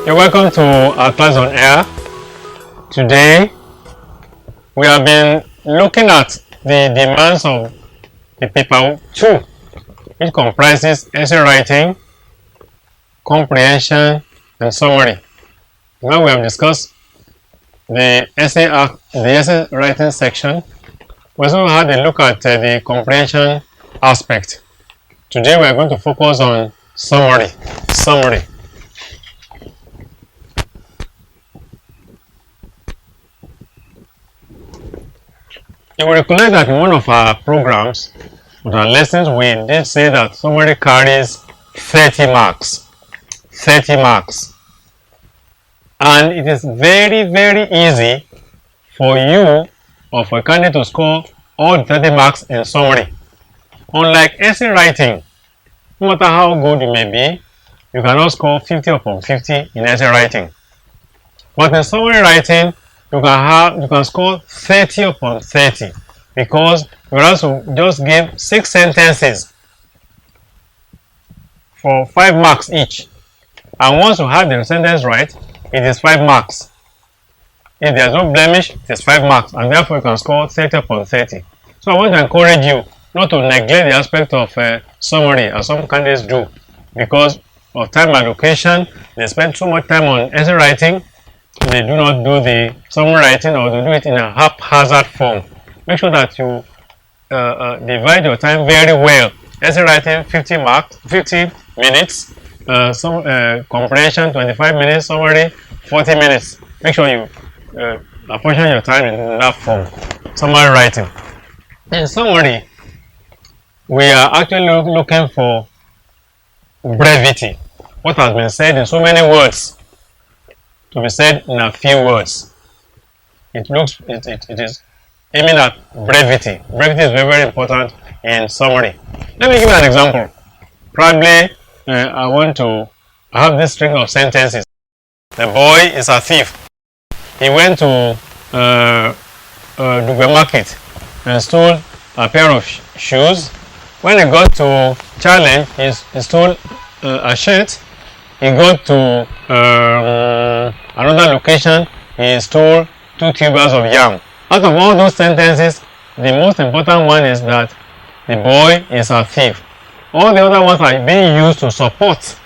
You're welcome to our class on air. Today we have been looking at the demands of the paper 2, which comprises essay writing, comprehension, and summary. Now we have discussed the essay writing section. We also had a look at the comprehension aspect. Today we are going to focus on summary. You will recollect that in one of our programs, with our lessons, we did say that summary carries 30 marks. 30 marks. And it is very, very easy for you or for a candidate to score all the 30 marks in summary. Unlike essay writing, no matter how good you may be, you cannot score 50 upon 50 in essay writing. But in summary writing, you can score 30 upon 30 because you have to just give 6 sentences for 5 marks each. And once you have the sentence right, it is 5 marks. If there is no blemish, it is 5 marks, and therefore you can score 30 upon 30. So I want to encourage you not to neglect the aspect of summary as some candidates do, because of time allocation. They spend too much time on essay writing. They do not do the summary writing, or they do it in a haphazard form. Make sure that you divide your time very well. Essay writing 50 minutes, comprehension 25 minutes, summary 40 minutes. Make sure you apportion your time in that form. Summary writing. In summary, we are actually looking for brevity. What has been said in so many words to be said in a few words. It is aiming at brevity. Brevity is very, very important in summary. Let me give you an example. Probably I have this string of sentences. The boy is a thief. He went to the market and stole a pair of shoes. When he got to challenge, he stole a shirt. He got to another location. He stole 2 tubers of yam. Out of all those sentences, the most important one is that the boy is a thief. All the other ones are being used to support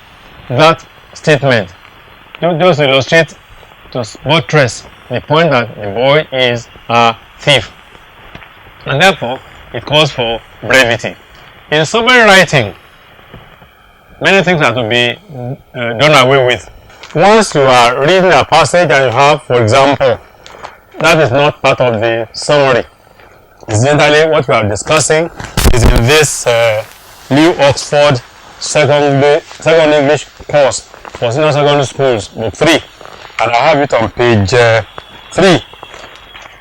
that statement. Just illustrate, to buttress the point that the boy is a thief. And therefore, it calls for brevity. In summary writing, many things have to be done away with. Once you are reading a passage and you have, for example, that is not part of the summary. Incidentally, what we are discussing is in this New Oxford Second English course for senior secondary schools, book 3. And I have it on page 3.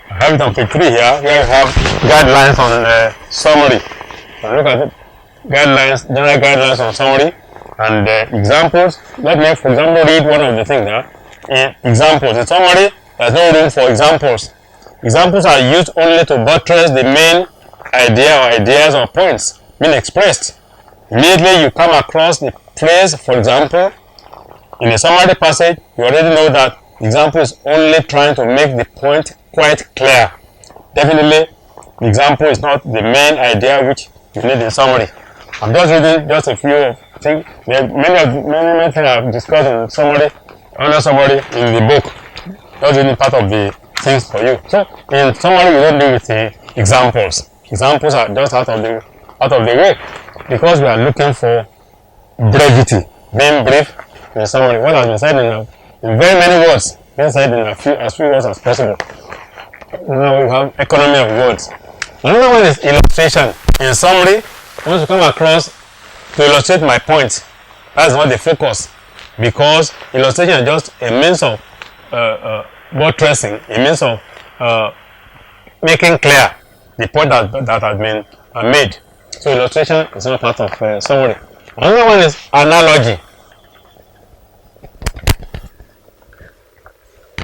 I have it on page 3 here. Here you have guidelines on summary. So look at it. Guidelines, general guidelines on summary, and examples. Let me, for example, read one of the things there. In examples, in summary, there is no room for examples. Examples are used only to buttress the main idea or ideas or points being expressed. Immediately you come across the phrase, for example, in a summary passage, you already know that the example is only trying to make the point quite clear. Definitely, the example is not the main idea which you need in summary. I'm just reading just a few things. Many things I've discussed in summary, under summary in the book. Just reading part of the things for you. So in summary, we don't deal with the examples. Examples are just out of the way, because we are looking for brevity, being brief in summary. What has been said in very many words, being said in as few words as possible. Now we have economy of words. Another one is illustration. In summary, once you come across to illustrate my point, that's not the focus, because illustration is just a means of buttressing, a means of making clear the point that has been made. So illustration is not part of summary. Another one is analogy.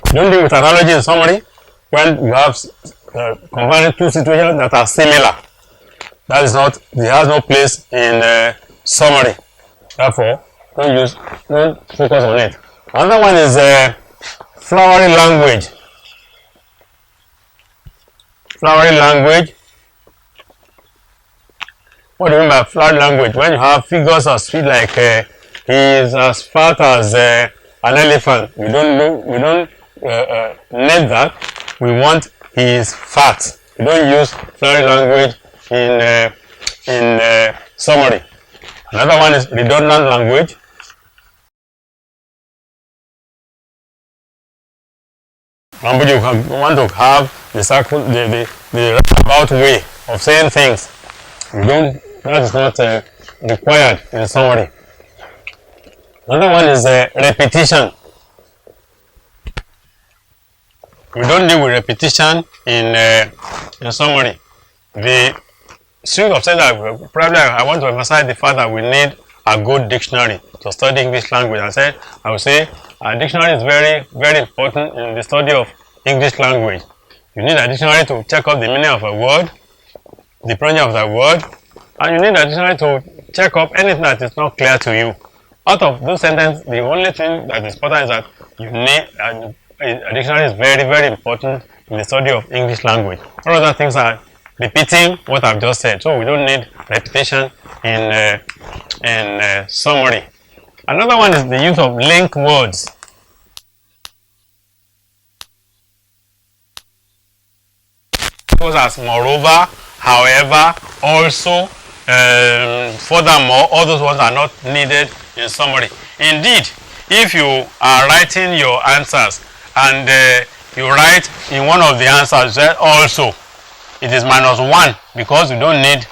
Don't deal with analogy in summary when you have comparing 2 situations that are similar. That is not, it has no place in summary. Therefore, don't focus on it. Another one is flowery language. Flowery language. What do you mean by flowery language? When you have figures of speech like he is as fat as an elephant, we don't need that. We want he is fat. We don't use flowery language in summary. Another one is redundant language. Language you want to have the circle, the roundabout way of saying things. That is not required in summary. Another one is repetition. We don't deal with repetition in summary. The string of sentences, probably I want to emphasize the fact that we need a good dictionary to study English language. I would say a dictionary is very, very important in the study of English language. You need a dictionary to check up the meaning of a word, the pronunciation of that word, and you need a dictionary to check up anything that is not clear to you. Out of those sentences, the only thing that is important is that you need a dictionary is very, very important in the study of English language. All other things are repeating what I've just said, so we don't need repetition in summary. Another one is the use of link words. Those as moreover, however, also, furthermore, all those ones are not needed in summary. Indeed, if you are writing your answers and you write in one of the answers also, it is -1 because you don't need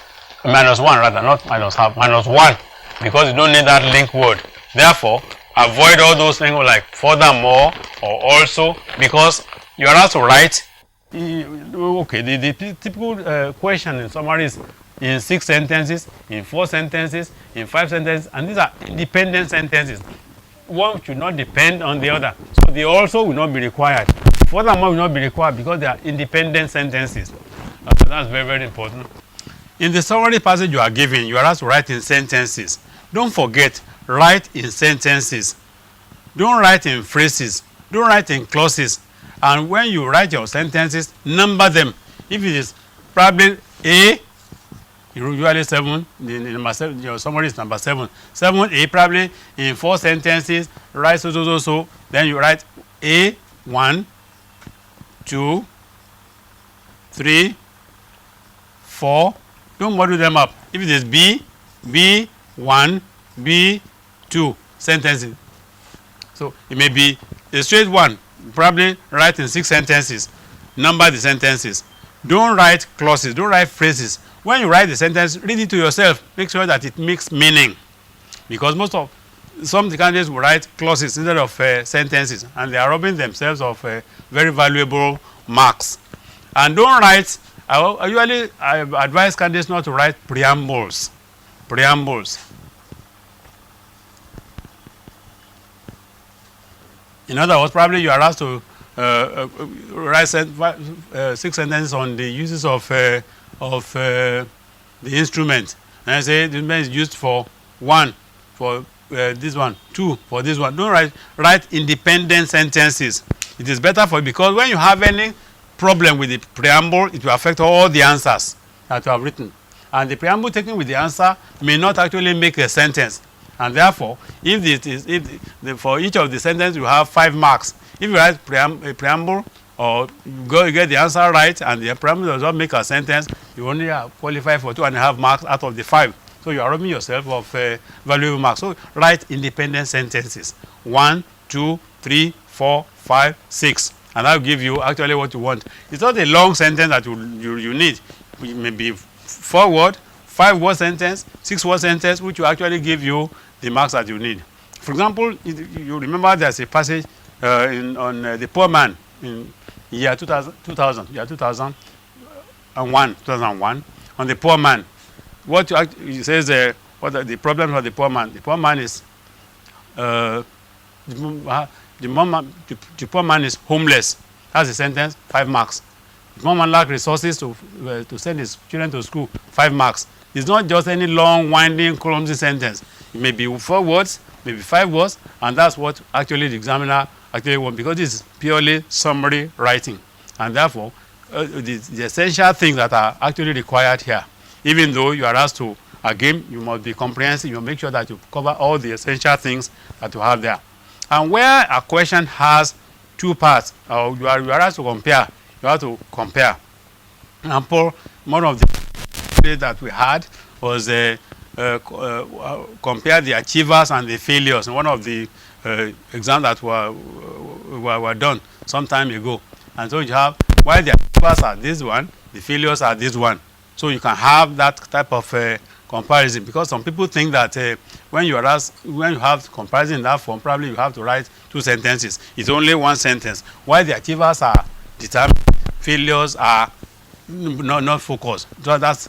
-1 rather, not minus half, -1 because you don't need that link word. Therefore, avoid all those things like furthermore or also, because you are asked to write. Okay, the typical question in summary is in 6 sentences, in 4 sentences, in 5 sentences, and these are independent sentences. One should not depend on the other. So the also will not be required. Furthermore will not be required because they are independent sentences. That's very, very important. In the summary passage you are given, you are asked to write in sentences. Don't forget, write in sentences. Don't write in phrases. Don't write in clauses. And when you write your sentences, number them. If it is probably A, usually 7, the number 7, your summary is number 7. 7A, probably in 4 sentences, write so. Then you write A, 1, 2, 3, 4. Don't model them up. If it is B, B1, B2 sentences. So it may be a straight one. Probably write in 6 sentences. Number the sentences. Don't write clauses. Don't write phrases. When you write the sentence, read it to yourself. Make sure that it makes meaning. Because some of the candidates will write clauses instead of sentences, and they are robbing themselves of very valuable marks. And don't write. I advise candidates not to write preambles. In other words, probably you are asked to write 6 sentences on the uses of the instrument. And I say the instrument is used for 1, for this one, 2, for this one. Don't write independent sentences. It is better for, because when you have any problem with the preamble, it will affect all the answers that you have written. And the preamble taken with the answer may not actually make a sentence. And therefore, for each of the sentences you have 5 marks. If you write a preamble or you get the answer right and the preamble does not make a sentence, you only qualify for 2.5 marks out of the 5. So you are robbing yourself of valuable marks. So write independent sentences. 1, 2, 3, 4, 5, 6. And that will give you actually what you want. It's not a long sentence that you need. It may be 4-word, 5-word sentence, 6-word sentence, which will actually give you the marks that you need. For example, you remember there's a passage on the poor man in year 2001, on the poor man. It says what are the problems of the poor man? The poor man is the poor man is homeless. That's the sentence, 5 marks. The poor man lacks resources to send his children to school, 5 marks. It's not just any long, winding, clumsy sentence. It may be 4 words, maybe 5 words, and that's what actually the examiner actually wants, because this is purely summary writing, and therefore the essential things that are actually required here, even though you are asked to, again, you must be comprehensive. You make sure that you cover all the essential things that you have there. And where a question has 2 parts, or you are asked to compare, you have to compare. Example, one of the that we had was compare the achievers and the failures in one of the exams that were done some time ago. And so you have, while the achievers are this one, the failures are this one. So you can have that type of comparison, because some people think that when you have comparison in that form, probably you have to write 2 sentences. It's only 1 sentence. While the achievers are determined, failures are not focused. So that's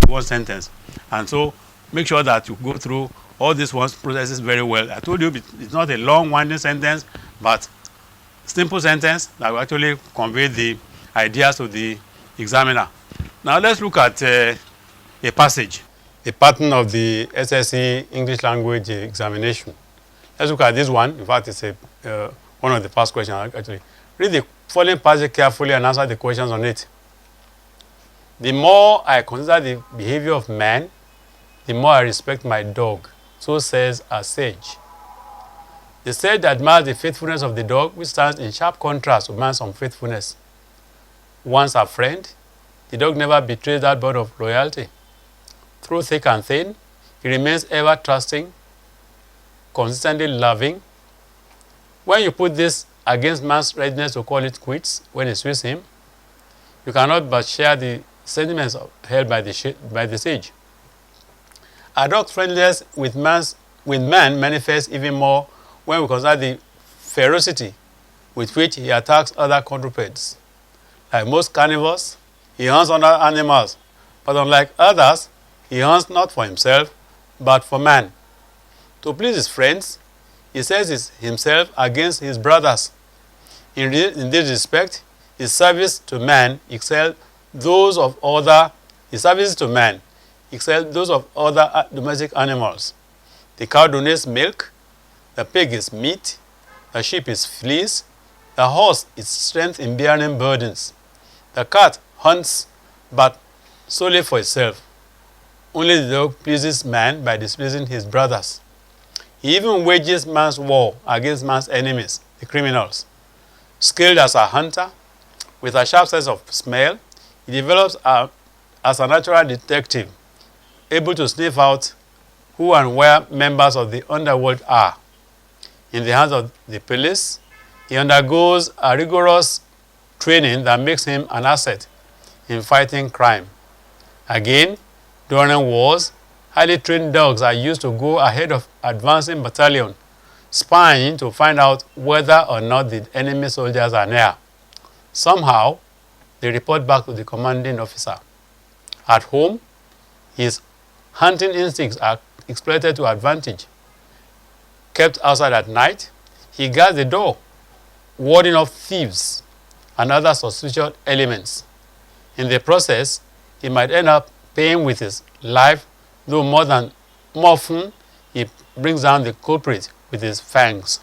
1 sentence. And so make sure that you go through all these processes very well. I told you it's not a long winding sentence, but simple sentence that will actually convey the ideas to the examiner. Now let's look at a passage, a pattern of the SSE English language examination. Let's look at this one. In fact, it's one of the past questions actually. Read the following passage carefully and answer the questions on it. The more I consider the behavior of man, the more I respect my dog. So says a sage. The sage admires the faithfulness of the dog, which stands in sharp contrast to man's unfaithfulness. Once a friend, the dog never betrays that bond of loyalty. Through thick and thin, he remains ever trusting, consistently loving. When you put this against man's readiness to call it quits when it suits him, you cannot but share the sentiments held by the sage. A dog's friendliness with man manifests even more when we consider the ferocity with which he attacks other quadrupeds. Like most carnivores, he hunts other animals, but unlike others, he hunts not for himself, but for man. To please his friends, he sets himself against his brothers. In this respect, his service to man excels those of other domestic animals. The cow donates milk, the pig is meat, the sheep is fleece, the horse is strength in bearing burdens. The cat hunts, but solely for itself. Only the dog pleases man by displeasing his brothers. He even wages man's war against man's enemies, the criminals. Skilled as a hunter, with a sharp sense of smell, he develops as a natural detective, able to sniff out who and where members of the underworld are. In the hands of the police, he undergoes a rigorous training that makes him an asset in fighting crime. Again, during wars, highly trained dogs are used to go ahead of advancing battalion, spying to find out whether or not the enemy soldiers are near. Somehow, they report back to the commanding officer. At home, his hunting instincts are exploited to advantage. Kept outside at night, he guards the door, warding off thieves and other suspicious elements. In the process, he might end up paying with his life, though more often he brings down the culprit with his fangs.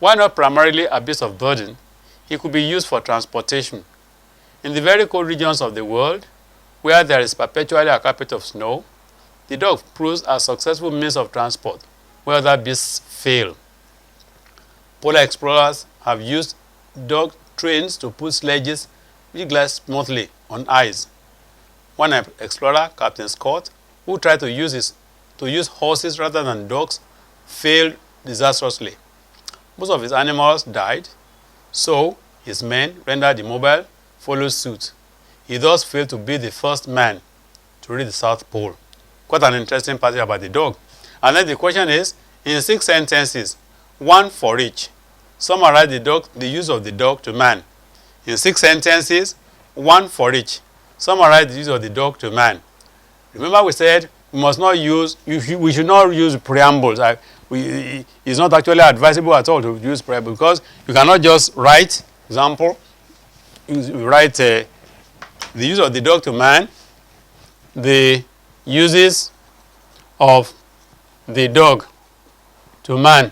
While not primarily a beast of burden, he could be used for transportation. In the very cold regions of the world, where there is perpetually a carpet of snow, the dog proves a successful means of transport where other beasts fail. Polar explorers have used dog trains to put sledges which glide smoothly on ice. One explorer, Captain Scott, who tried to use horses rather than dogs, failed disastrously. Most of his animals died, so his men, rendered immobile, followed suit. He thus failed to be the first man to reach the South Pole. Quite an interesting passage about the dog. And then the question is, in 6 sentences, 1 for each, summarize the use of the dog to man. In 6 sentences, 1 for each, summarize the use of the dog to man. Remember we said we should not use preambles. It's not actually advisable at all to use preambles, because you cannot just write, example, you write the use of the dog to man, the uses of the dog to man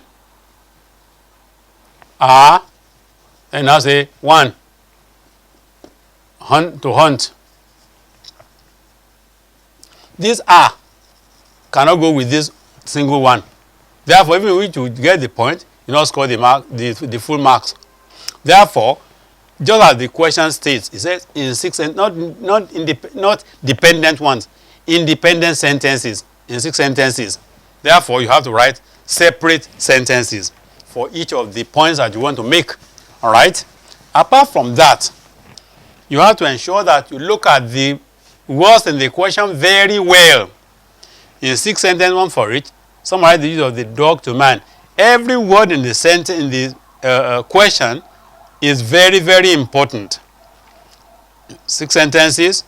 are, and now say 1, hunt to hunt. This are cannot go with this single one. Therefore, even if you get the point, you not score the mark, the full marks. Therefore, just as the question states, it says in 6 not dependent ones, independent sentences in 6 sentences. Therefore, you have to write separate sentences for each of the points that you want to make. All right. Apart from that, you have to ensure that you look at the words in the question very well. In 6 sentences, one for each, summarize the use of the dog to man. Every word in the sentence in the question is very, very important. 6 sentences,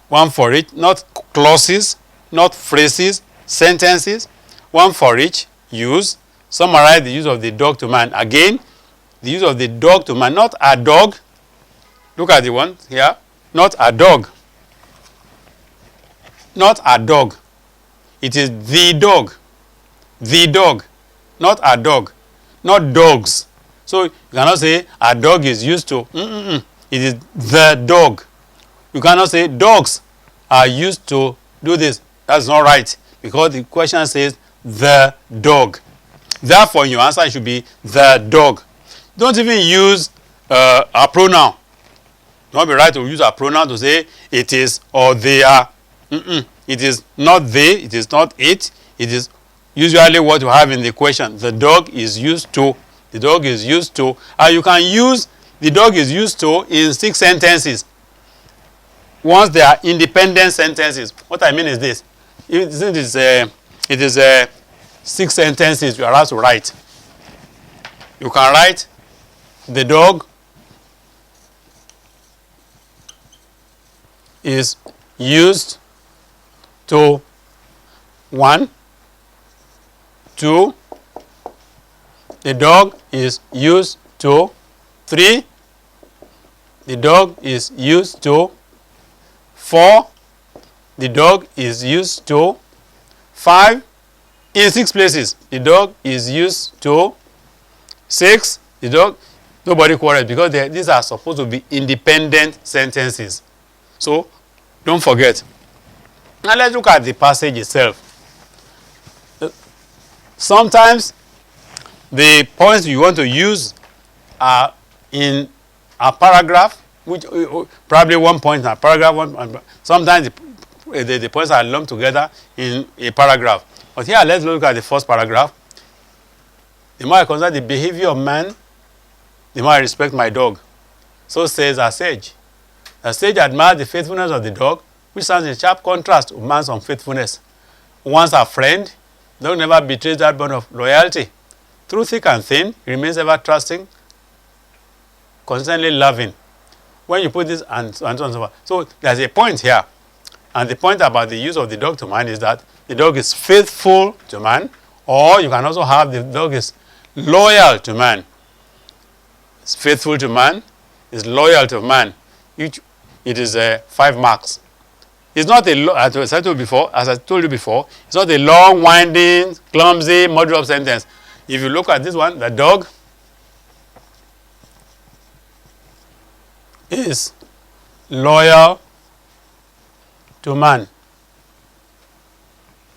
one for each, not clauses, not phrases, sentences, one for each. Use. Summarize the use of the dog to man. Again, the use of the dog to man, not a dog. Look at the one here. Not a dog. Not a dog. It is the dog. The dog. Not a dog. Not dogs. So you cannot say a dog is used to. It is the dog. You cannot say dogs are used to do this. That's not right. Because the question says the dog. Therefore, your answer should be the dog. Don't even use a pronoun. Don't be right to use a pronoun to say it is or they are. It is not they, it is not it. It is usually what you have in the question. The dog is used to. The dog is used to. And you can use the dog is used to in 6 sentences. Once they are independent sentences. What I mean is this. It is 6 sentences you are asked to write. You can write the dog is used to 1, 2, the dog is used to 3, the dog is used to 4, the dog is used to 5, in 6 places, the dog is used to 6, the dog, nobody quarrels because these are supposed to be independent sentences. So, don't forget. Now let's look at the passage itself. Sometimes the points you want to use are in a paragraph, which probably one point in a paragraph. Sometimes the points are lumped together in a paragraph. But here, let's look at the first paragraph. The more I consider the behavior of man, the more I respect my dog. So says a sage. A sage admires the faithfulness of the dog, which stands in sharp contrast to man's unfaithfulness. Once a friend, the dog never betrays that bond of loyalty. Through thick and thin, he remains ever trusting, constantly loving. When you put this and so on and so forth. So there's a point here. And the point about the use of the dog to man is that the dog is faithful to man, or you can also have the dog is loyal to man. It's faithful to man, is loyal to man. It is 5 marks. It's not as I told you before, it's not a long, winding, clumsy, model-up sentence. If you look at this one, the dog is loyal to man.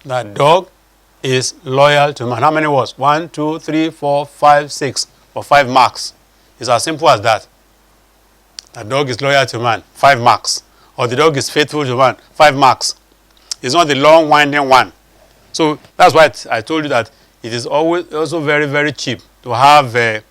The dog is loyal to man. How many words? 1, 2, 3, 4, 5, 6, or 5 marks. It's as simple as that. The dog is loyal to man, 5 marks. Or the dog is faithful to man, 5 marks. It's not the long, winding one. So that's why I told you that it is always also very, very cheap to have the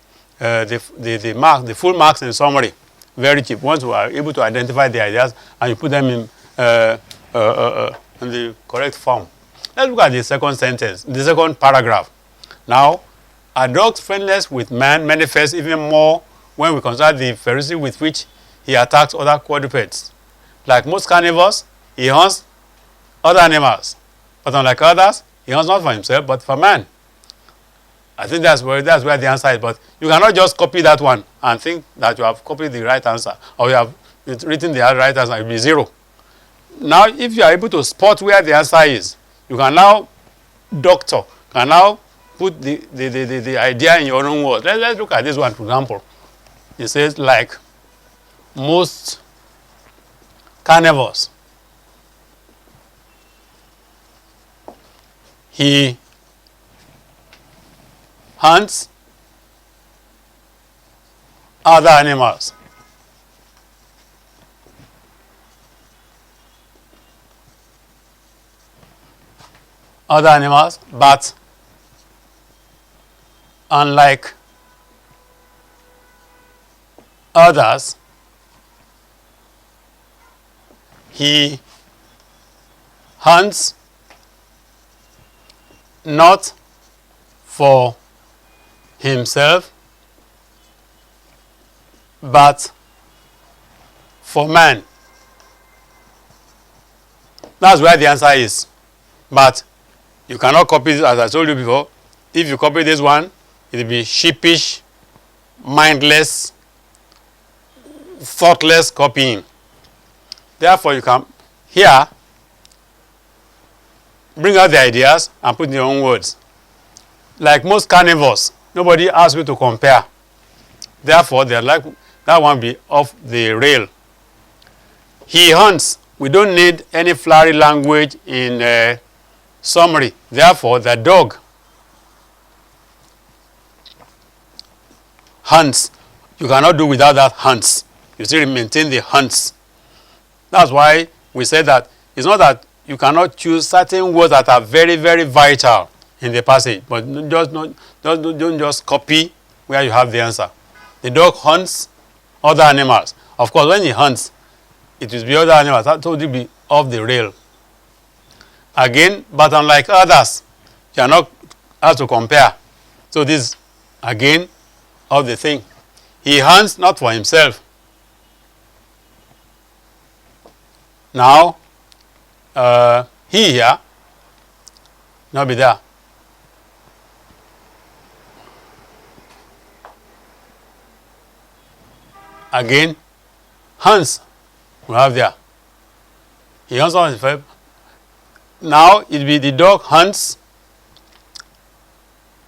full marks in summary. Very cheap. Once you are able to identify the ideas and you put them in the correct form. Let's look at the second sentence, the second paragraph. Now, a dog's friendliness with man manifests even more when we consider the ferocity with which he attacks other quadrupeds. Like most carnivores, he hunts other animals. But unlike others, he hunts not for himself, but for man. I think that's where the answer is. But you cannot just copy that one and think that you have copied the right answer, or you have written the right answer. It will be 0. Now, if you are able to spot where the answer is, you can now doctor, can now put the idea in your own words. Let's look at this one, for example. It says, like most carnivores, he hunts other animals. But unlike others, he hunts not for himself, but for man. That's where the answer is. But you cannot copy this, as I told you before. If you copy this one, it will be sheepish, mindless, thoughtless copying. Therefore, you can here bring out the ideas and put in your own words. Like most carnivores, nobody asks you to compare. Therefore, they're like that one be off the rail. He hunts. We don't need any flowery language in summary. Therefore, the dog hunts. You cannot do without that hunts. You still maintain the hunts. That's why we said that it's not that you cannot choose certain words that are very, very vital in the passage, but don't just copy where you have the answer. The dog hunts other animals. Of course, when he hunts, it will be other animals. That will be off the rail. Again, but unlike others, you are not asked to compare. So this, again, of the thing. He hunts not for himself. Now, he here, not be there. Again, hunts, we have there. He hunts on himself. Now, it will be the dog hunts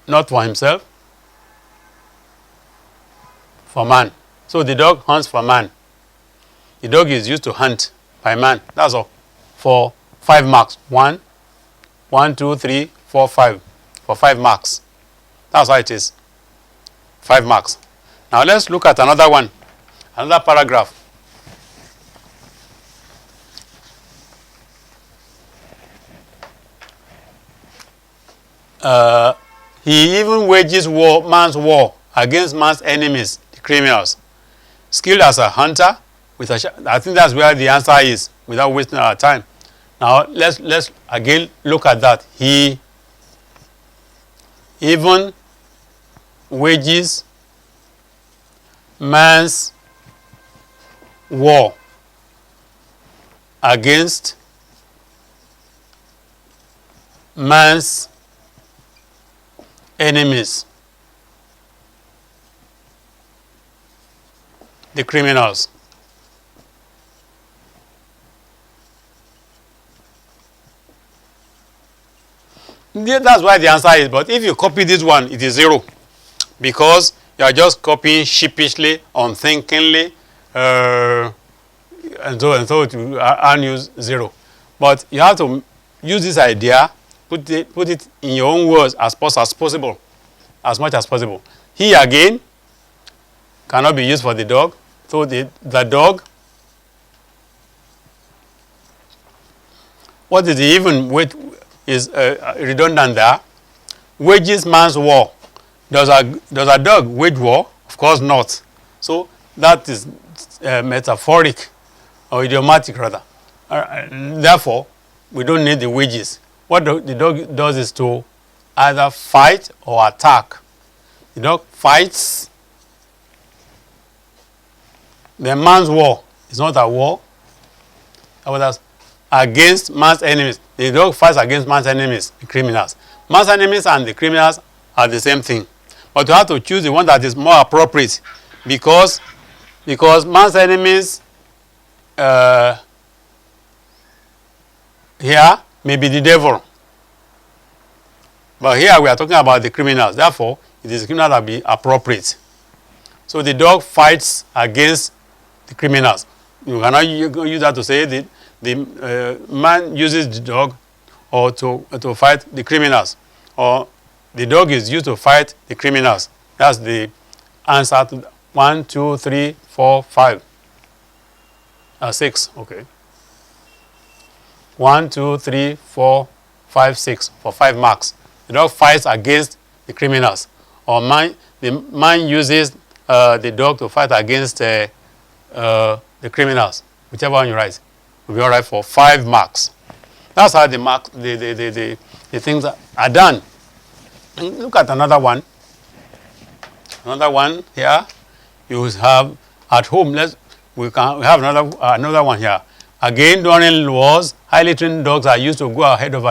not for himself, for man. So the dog hunts for man. The dog is used to hunt by man. That's all. For 5 marks. 1, 2, 3, 4, 5. For 5 marks. That's how it is. 5 marks. Now let's look at another one. Another paragraph. He even wages man's war against man's enemies, the criminals. Skilled as a hunter, I think that's where the answer is, without wasting our time. Now let's again look at that. He even wages man's war against man's enemies, the criminals. That's why the answer is, but if you copy this one, it is 0. Because you are just copying sheepishly, unthinkingly, and so it will earn you 0. But you have to use this idea, put it in your own words as much as possible. He again cannot be used for the dog. So the dog, what is the even weight is redundant there. Wages man's war. Does a dog wage war? Of course not. So that is metaphoric or idiomatic rather. Therefore, we don't need the wages. What the dog does is to either fight or attack. The dog fights. The man's war is not a war. Against man's enemies. The dog fights against man's enemies, the criminals. Man's enemies and the criminals are the same thing. But you have to choose the one that is more appropriate because man's enemies here may be the devil. But here we are talking about the criminals. Therefore, it is the criminal that be appropriate. So the dog fights against the criminals. You cannot use that to say the man uses the dog or to fight the criminals, or the dog is used to fight the criminals. That's the answer to 1, 2, 3, 4, 5. 6. Okay. 1, 2, 3, 4, 5, 6 for 5 marks. The dog fights against the criminals, or the man uses the dog to fight against the criminals. Whichever one you write will be all right for 5 marks. That's how the things are done. Look at another one. Another one here. You have at home. We have another one here. Again, during wars, highly trained dogs are used to go ahead of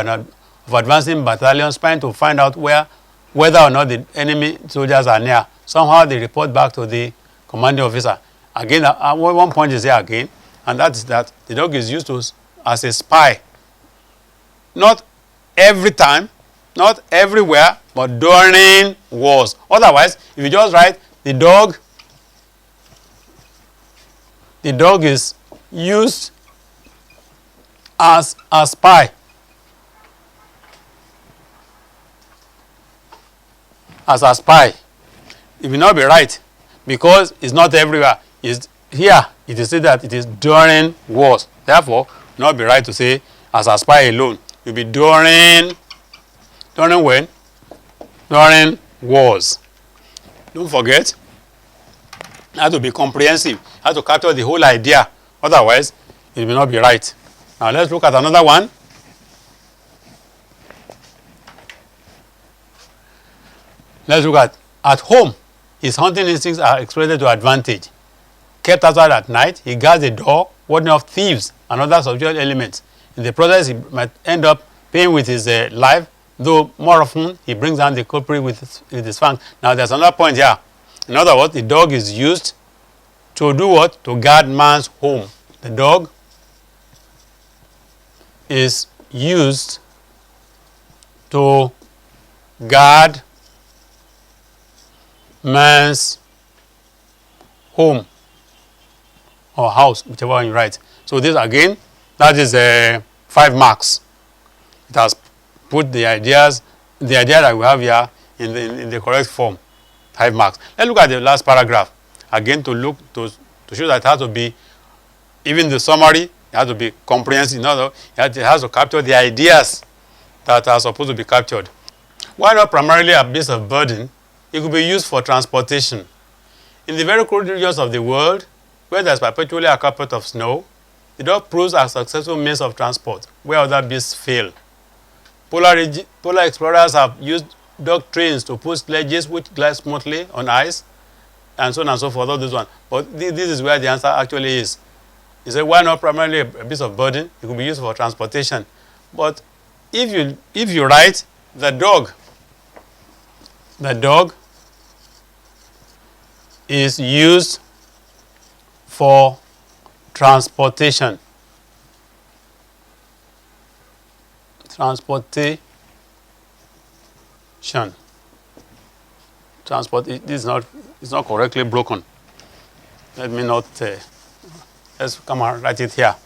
advancing battalions, trying to find out whether or not the enemy soldiers are near. Somehow they report back to the commanding officer. Again, one point is here again, and that is that the dog is used as a spy. Not every time, not everywhere, but during wars. Otherwise, if you just write the dog is used as a spy. As a spy, it will not be right, because it's not everywhere. It's here. It is said that it is during wars. Therefore, it will not be right to say as a spy alone. It will be during when? During wars. Don't forget, it has to be comprehensive. It has to capture the whole idea. Otherwise, it will not be right. Now let's look at another one. Let's look at home. His hunting instincts are exploited to advantage. Kept outside at night, he guards the door, warding off thieves and other subject elements. In the process, he might end up paying with his life, though more often he brings down the culprit with his fangs. Now there's another point here. In other words, the dog is used to do what? To guard man's home. The dog is used to guard man's home or house, whichever one you write. So this again, that is 5 marks. It has put the idea that we have here in the correct form. 5 marks. Let's look at the last paragraph again to show that it has to be, even the summary, it has to be comprehensive. It has to capture the ideas that are supposed to be captured. While not primarily a beast of burden, it could be used for transportation. In the very cold regions of the world, where there is perpetually a carpet of snow, the dog proves a successful means of transport where other beasts fail. Polar explorers have used dog trains to push sledges which glide smoothly on ice, and so on and so forth, all this one. But this is where the answer actually is. You say, why not primarily a beast of burden? It could be used for transportation. But if you write the dog is used for transportation. This is not, it's not correctly broken. Let me not, let's come and write it here.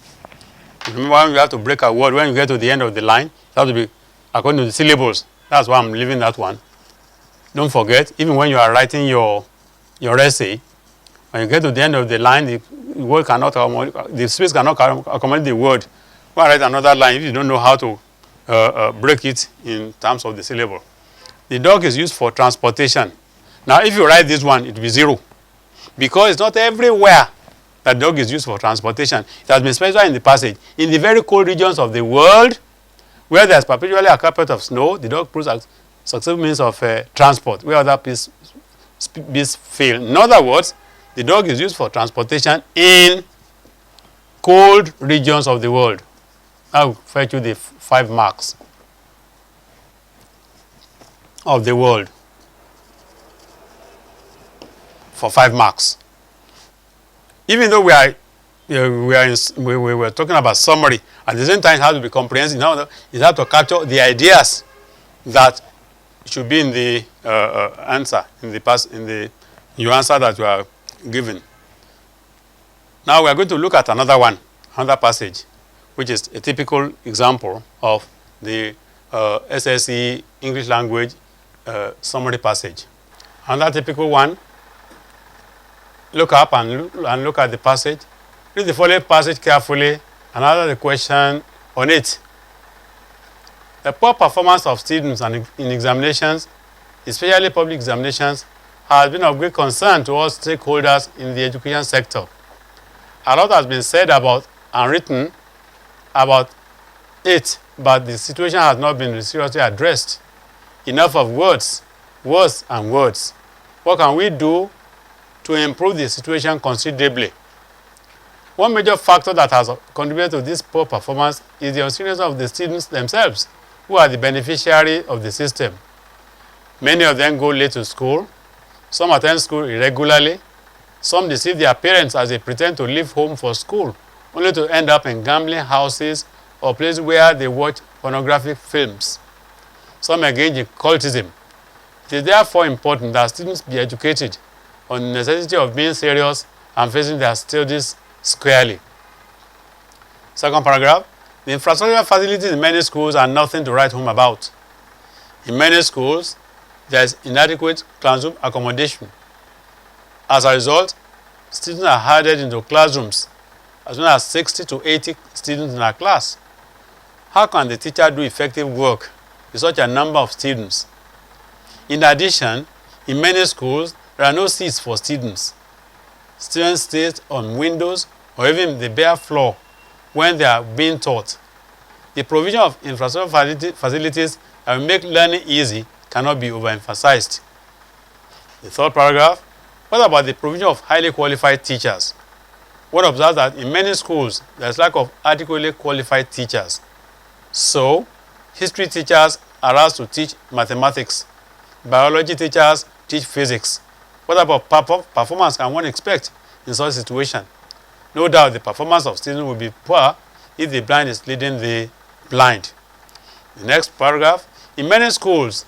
Remember, when you have to break a word, when you get to the end of the line, it has to be according to the syllables. That's why I'm leaving that one. Don't forget, even when you are writing your essay, when you get to the end of the line, the space cannot accommodate the word. Go and write another line if you don't know how to break it in terms of the syllable. The dog is used for transportation. Now, if you write this one, it will be 0. Because it's not everywhere that dog is used for transportation. It has been specified in the passage. In the very cold regions of the world, where there's perpetually a carpet of snow, the dog proves a successful means of transport, where other beasts fail. In other words, the dog is used for transportation in cold regions of the world. I'll fetch you the 5 marks of the world for 5 marks. Even though we were talking about summary, at the same time it has to be comprehensive. Now it has to capture the ideas that it should be in the answer, your answer that you are given. Now we are going to look at another passage, which is a typical example of the SSE English language summary passage. Another typical one. Look up and look at the passage. Read the following passage carefully and answer the question on it. The poor performance of students in examinations, especially public examinations, has been of great concern to all stakeholders in the education sector. A lot has been said about and written about it, but the situation has not been seriously addressed. Enough of words, words and words. What can we do to improve the situation considerably? One major factor that has contributed to this poor performance is the unseriousness of the students themselves, who are the beneficiary of the system. Many of them go late to school. Some attend school irregularly. Some deceive their parents as they pretend to leave home for school, only to end up in gambling houses or places where they watch pornographic films. Some engage in cultism. It is therefore important that students be educated on the necessity of being serious and facing their studies squarely. Second paragraph. The infrastructural facilities in many schools are nothing to write home about. In many schools, there is inadequate classroom accommodation. As a result, students are herded into classrooms as many as 60 to 80 students in a class. How can the teacher do effective work with such a number of students? In addition, in many schools, there are no seats for students. Students stay on windows or even the bare floor when they are being taught. The provision of infrastructure facilities that will make learning easy cannot be overemphasized. The third paragraph. What about the provision of highly qualified teachers? One observes that in many schools, there is lack of adequately qualified teachers. So, history teachers are asked to teach mathematics. Biology teachers teach physics. What about performance can one expect in such a situation? No doubt the performance of students will be poor if the blind is leading the blind. The next paragraph. In many schools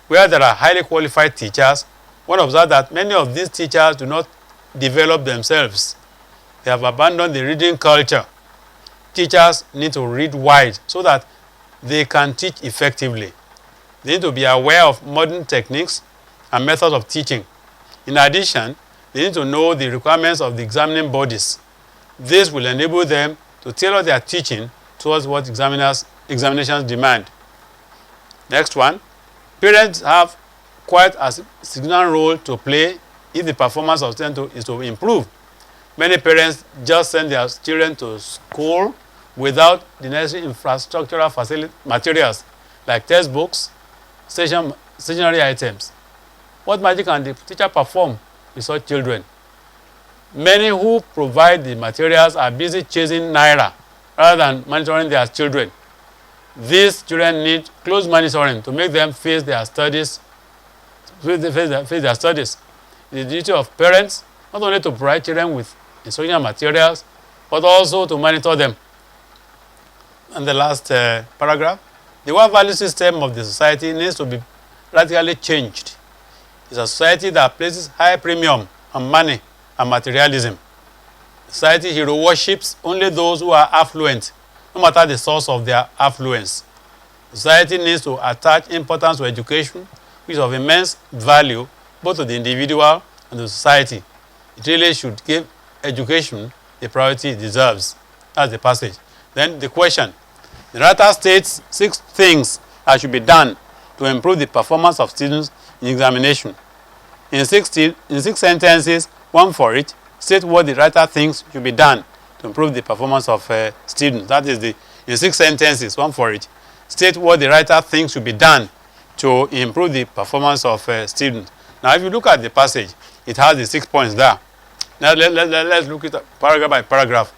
where there are highly qualified teachers, one observes that many of these teachers do not develop themselves. They have abandoned the reading culture. Teachers need to read wide so that they can teach effectively. They need to be aware of modern techniques and methods of teaching. In addition, they need to know the requirements of the examining bodies. This will enable them to tailor their teaching towards what examinations demand. Next one. Parents have quite a significant role to play if the performance of students is to improve. Many parents just send their children to school without the necessary infrastructural materials like textbooks, stationery items. What magic can the teacher perform with such children? Many who provide the materials are busy chasing naira rather than monitoring their children. These children need close monitoring to make them face their studies. It is the duty of parents not only to provide children with instructional materials, but also to monitor them. And the last paragraph. The world value system of the society needs to be radically changed. It's a society that places high premium on money and materialism. Society hero worships only those who are affluent, no matter the source of their affluence. Society needs to attach importance to education, which is of immense value both to the individual and the society. It really should give education the priority it deserves. That's the passage. Then the question. The writer states 6 things that should be done to improve the performance of students in examination. In 6 sentences, one for each, state what the writer thinks should be done to improve the performance of students. That is in 6 sentences, one for each, state what the writer thinks should be done to improve the performance of students. Now, if you look at the passage, it has the 6 points there. Now, let's look at it paragraph by paragraph.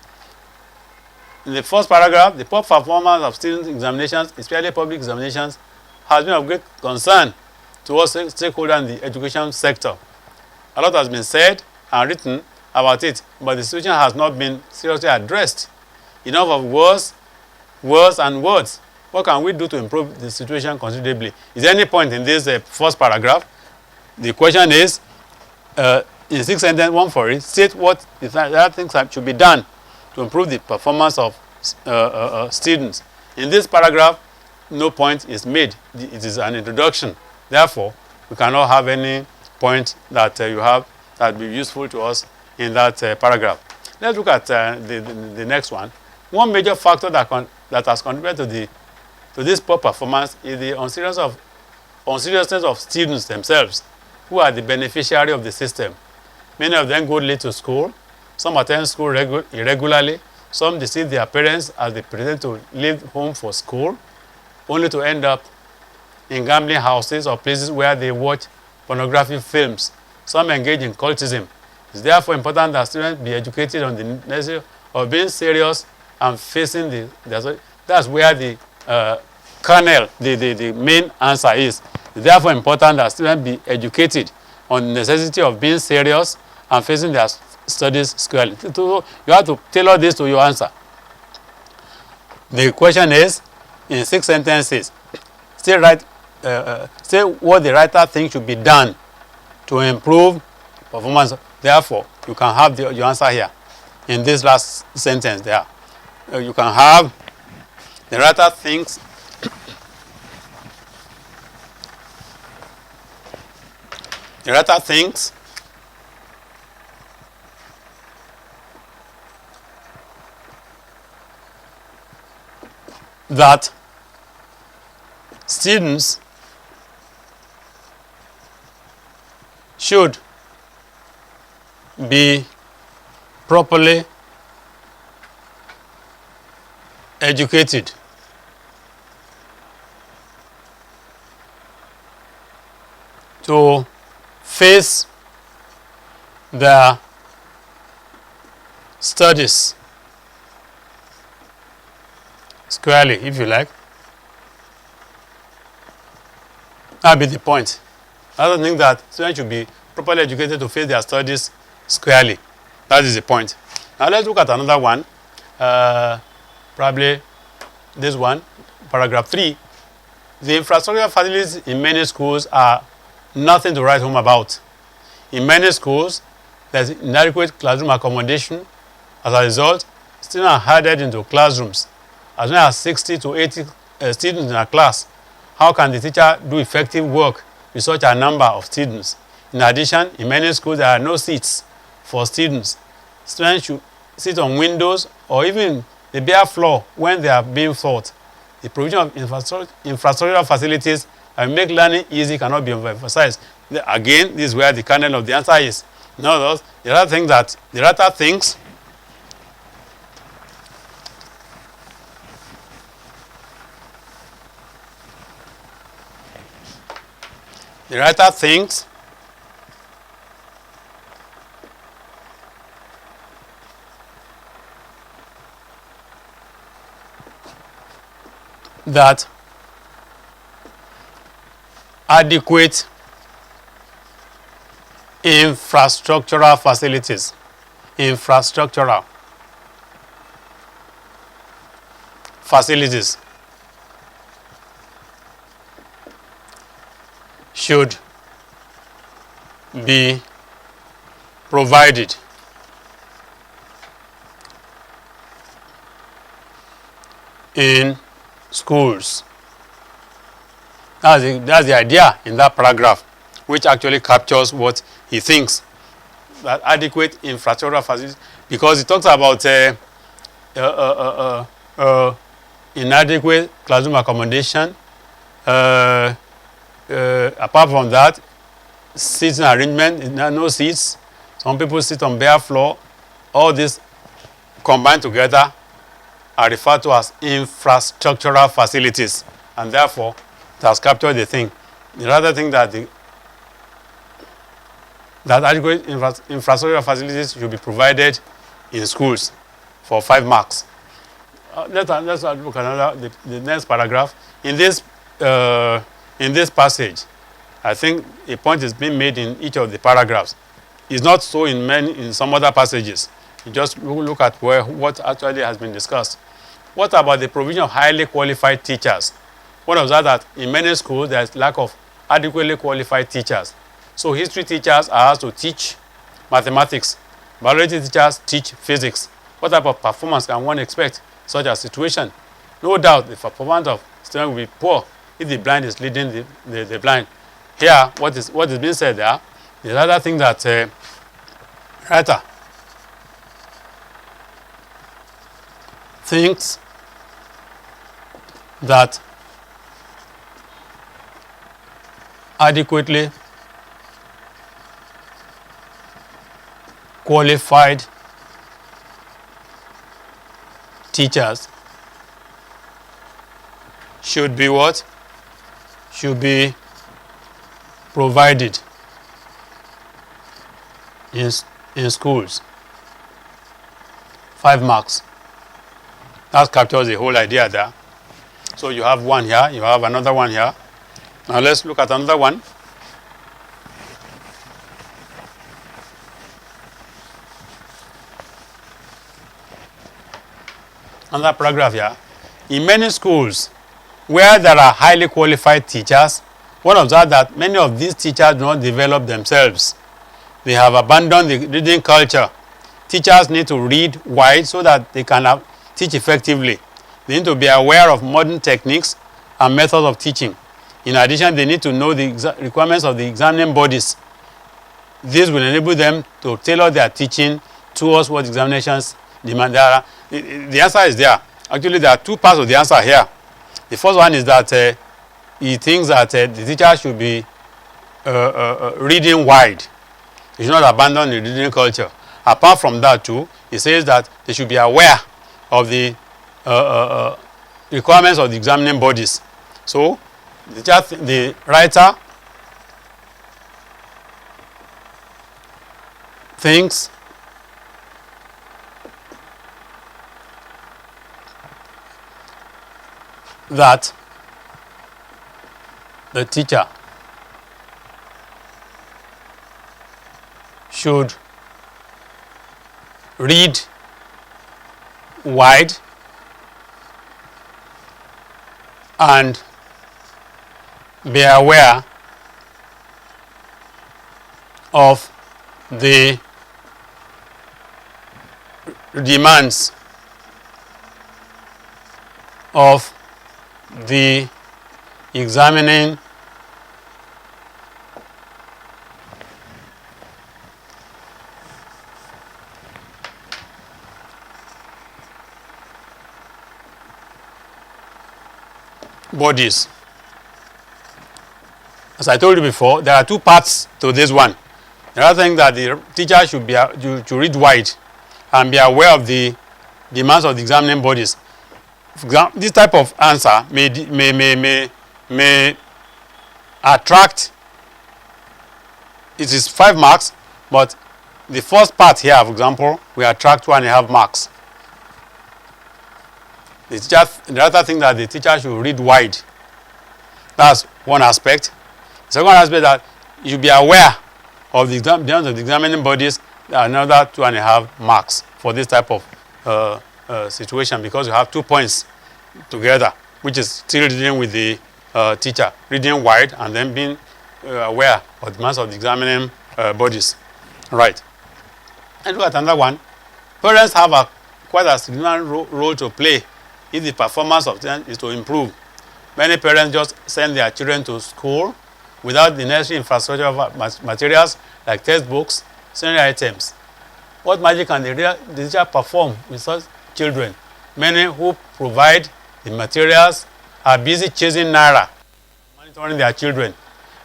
In the first paragraph, the poor performance of student examinations, especially public examinations, has been of great concern to all stakeholders in the education sector. A lot has been said and written about it, but the situation has not been seriously addressed. Enough of words and words. What can we do to improve the situation considerably? Is there any point in this first paragraph? The question is, in 6 sentence, one for it, state what other things that should be done to improve the performance of students. In this paragraph, no point is made. It is an introduction. Therefore, we cannot have any point that you have that will be useful to us in that paragraph. Let's look at the next one. One major factor that has contributed to this poor performance is the unseriousness of students themselves, who are the beneficiary of the system. Many of them go late to school. Some attend school irregularly. Some deceive their parents as they pretend to leave home for school, only to end up in gambling houses or places where they watch pornographic films. Some engage in cultism. It's therefore important that students be educated on the necessity of being serious and facing that's where the kernel, the main answer is. It's therefore important that students be educated on the necessity of being serious and facing their studies squarely. You have to tailor this to your answer. The question is, in 6 sentences, say what the writer thinks should be done to improve performance. Therefore, you can have your answer here in this last sentence there. You can have the writer thinks that students should be properly educated to face their studies squarely, if you like. That'll be the point. I don't think that students should be properly educated to face their studies squarely. That is the point. Now let's look at another one. Probably this one, paragraph 3. The infrastructure facilities in many schools are nothing to write home about. In many schools, there's inadequate classroom accommodation. As a result, students are herded into classrooms. As many as 60 to 80 students in a class. How can the teacher do effective work with such a number of students? In addition, in many schools, there are no seats for students. Students should sit on windows or even the bare floor when they are being taught. The provision of infrastructural facilities that make learning easy cannot be emphasized. Again, this is where the kernel of the answer is. In other words, the other thing that the writer thinks that adequate infrastructural facilities should be provided in schools. That's the idea in that paragraph, which actually captures what he thinks, that adequate infrastructural facilities, because he talks about inadequate classroom accommodation. Apart from that, seating arrangement, no seats. Some people sit on bare floor. All this combined together are referred to as infrastructural facilities, and therefore it has captured the thing. The other thing that adequate infrastructural facilities should be provided in schools for 5 marks. Let's look at the next paragraph. In this passage, I think a point is being made in each of the paragraphs. It's not so in some other passages. You just look at what actually has been discussed. What about the provision of highly qualified teachers? One observes that in many schools there is lack of adequately qualified teachers. So history teachers are asked to teach mathematics. Biology teachers teach physics. What type of performance can one expect in such a situation? No doubt the performance of students will be poor if the blind is leading the blind. Here, what is being said there is another thing that writer thinks that adequately qualified teachers should be what? Should be provided in schools. 5 marks. That captures the whole idea there. So you have one here, you have another one here. Now let's look at another one. Another paragraph here. In many schools where there are highly qualified teachers, one observes that many of these teachers do not develop themselves. They have abandoned the reading culture. Teachers need to read wide so that they can teach effectively. They need to be aware of modern techniques and methods of teaching. In addition, they need to know the requirements of the examining bodies. This will enable them to tailor their teaching towards what examinations demand. The answer is there. Actually, there are two parts of the answer here. The first one is that he thinks that the teacher should be reading wide. They should not abandon the reading culture. Apart from that too, he says that they should be aware of the requirements of the examining bodies. So, the writer thinks that the teacher should read wide and be aware of the demands of the examining bodies. As I told you before, there are two parts to this one. The other thing that the teacher should be to read wide and be aware of the demands of the examining bodies. For example, this type of answer may attract. It is 5 marks, but the first part here, for example, will attract 1.5 marks. The other thing that the teacher should read wide. That's one aspect. The second aspect that you should be aware of the demands of the examining bodies. Another 2.5 marks for this type of situation, because you have 2 points together, which is still dealing with the teacher reading wide and then being aware of the demands of the examining bodies. Right. And look at another one. Parents have quite a significant role to play if the performance of them is to improve. Many parents just send their children to school without the necessary infrastructure of materials like textbooks, stationery items. What magic can the teacher perform with such children? Many who provide the materials are busy chasing naira, monitoring their children.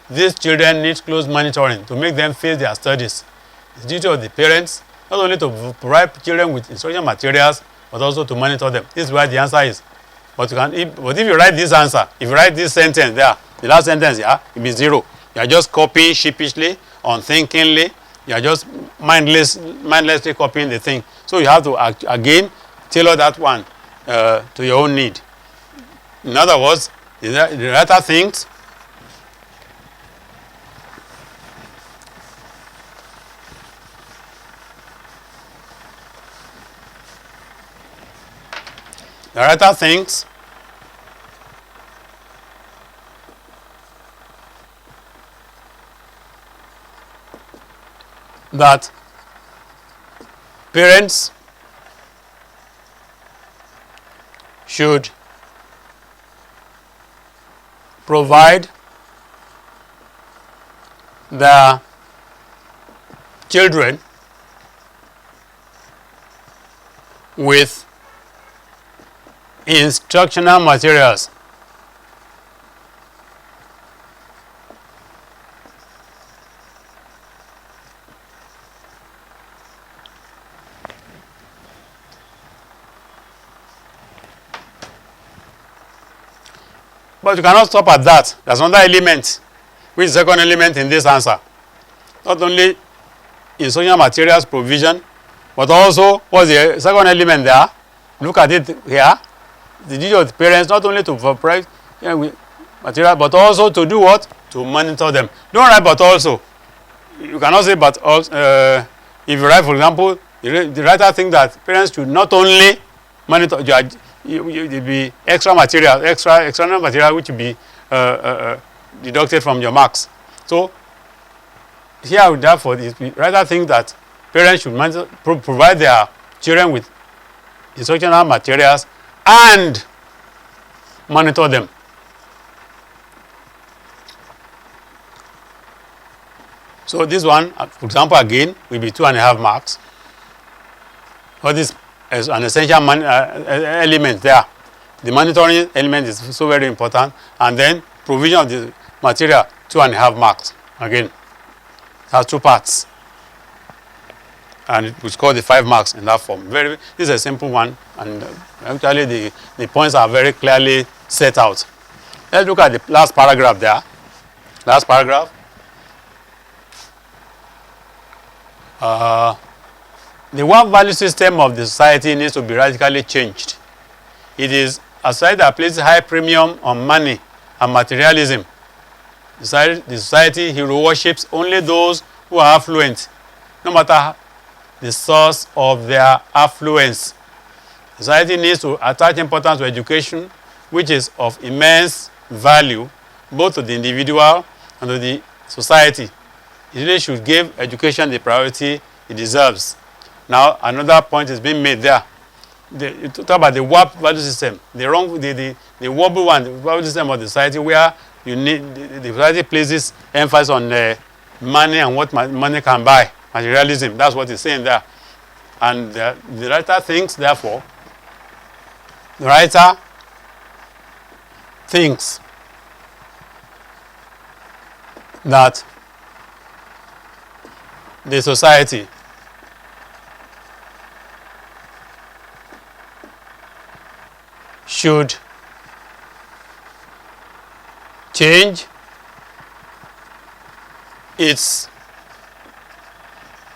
These children need close monitoring to make them face their studies. It's duty of the parents not only to provide children with instruction materials, but also to monitor them. This is where the answer is. But if you write this answer, if you write this sentence there, the last sentence here, it means 0. You are just copying sheepishly, unthinkingly. You are just mindlessly copying the thing. So you have to again tailor that one to your own need. In other words, the writer thinks The writer thinks that parents should provide their children with instructional materials. But you cannot stop at that. There's another element, which is the second element in this answer. Not only instructional materials provision, but also what's the second element there? Look at it here. The duty of the parents not only to provide material, but also to do what? To monitor them. Don't write but also. You cannot say but also. If you write, for example, the writer thinks that parents should not only monitor, you be extra material, external material which will be deducted from your marks. So here, therefore, the writer thinks that parents should provide their children with instructional materials and monitor them. So this one, for example, again, will be 2.5 marks. What is an essential element there? The monitoring element is so very important, and then provision of the material, 2.5 marks. Again, it has 2 parts, and it was called the 5 marks in that form. This is a simple one, and actually the points are very clearly set out. Let's look at the last paragraph there. Last paragraph. The work value system of the society needs to be radically changed. It is a society that places high premium on money and materialism. The society hero worships only those who are affluent, no matter the source of their affluence. Society needs to attach importance to education, which is of immense value both to the individual and to the society. It really should give education the priority it deserves. Now, another point is being made there. You talk about the warped value system, the wobble one, the value system of the society, where the society places emphasis on money and what money can buy, materialism. That's what it's saying there. And the writer thinks, therefore, that the society should change its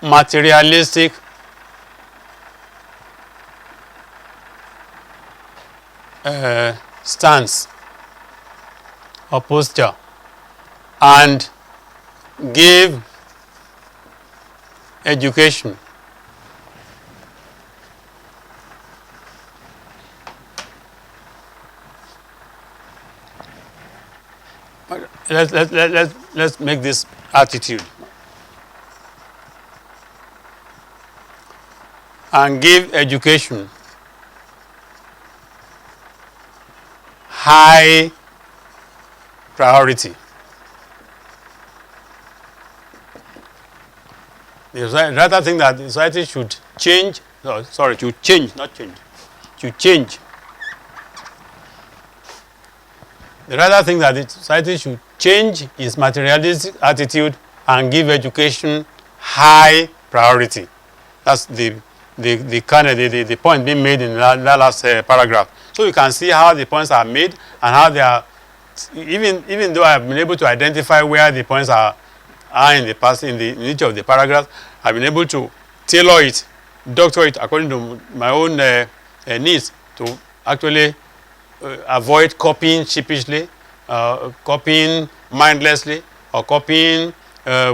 materialistic stance or posture and give education let's make this attitude and give education high priority. The rather think that the society should change, should change, not change, should change. The rather think that the society should change its materialistic attitude and give education high priority. That's the point being made in that last paragraph. So you can see how the points are made and how they are, even though I have been able to identify where the points are in the past in each of the paragraphs, I've been able to tailor it, doctor it according to my own needs to actually avoid copying sheepishly, copying mindlessly, or copying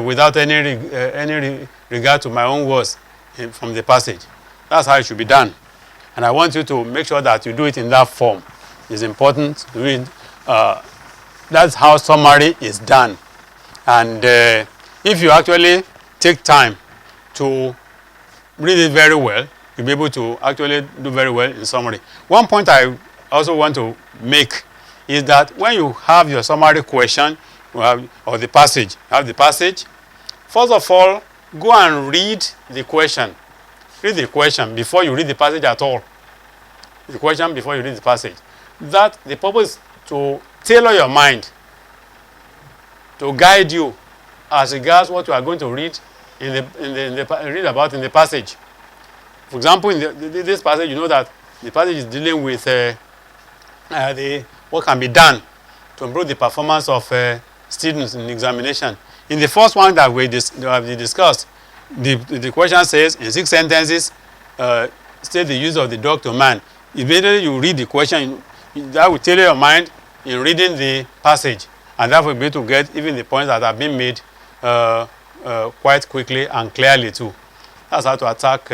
without any regard to my own words from the passage. That's how it should be done. And I want you to make sure that you do it in that form. It's important to do it. That's how summary is done. And if you actually take time to read it very well, you'll be able to actually do very well in summary. One point I also want to make is that when you have your summary question or the passage, first of all, go and read the question. Read the question before you read the passage at all. The question before you read the passage. That the purpose is to tailor your mind, to guide you as regards what you are going to read read about in the passage. For example, in this passage, you know that the passage is dealing with what can be done to improve the performance of students in examination. In the first one that we discussed, the question says, in 6 sentences, state the use of the dog to man. Immediately you read the question, that will tailor your mind in reading the passage, and that will be able to get even the points that have been made quite quickly and clearly too. That's how to attack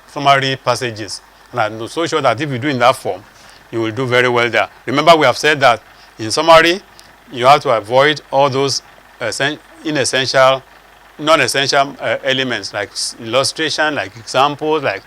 summary passages. And I'm so sure that if you do in that form, you will do very well there. Remember, we have said that in summary, you have to avoid all those inessential, non-essential elements like illustration, like examples, like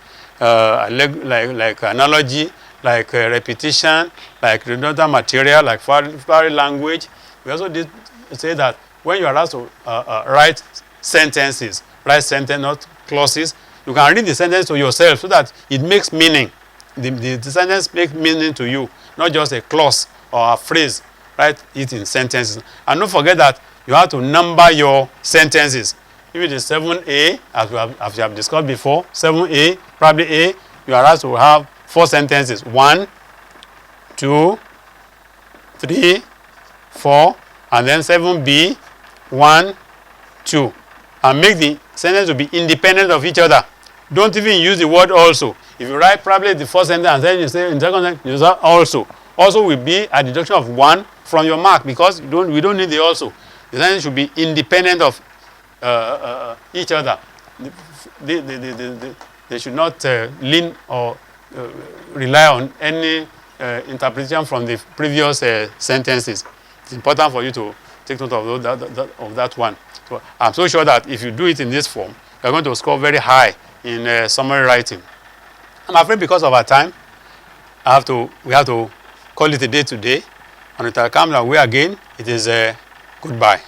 analogy, like repetition, like redundant material, like foreign language. We also did say that when you are asked to write sentences, not clauses, you can read the sentence to yourself so that it makes meaning. The sentence makes meaning to you, not just a clause or a phrase. Write it in sentences. And don't forget that you have to number your sentences. If it is 7A, as we have discussed before, 7A, probably A, you are asked to have 4 sentences. 1, 2, 3, 4, and then 7B, 1, 2. And make the sentence to be independent of each other. Don't even use the word also. If you write probably the first sentence and then you say in the second sentence, you say also. Also will be a deduction of 1 from your mark, because we don't need the also. The sentence should be independent of each other. They should not lean or rely on any interpretation from the previous sentences. It's important for you to take note of that one. So I'm so sure that if you do it in this form, you're going to score very high in summary writing. I'm afraid because of our time, we have to call it a day today. And until I come our way again, it is goodbye.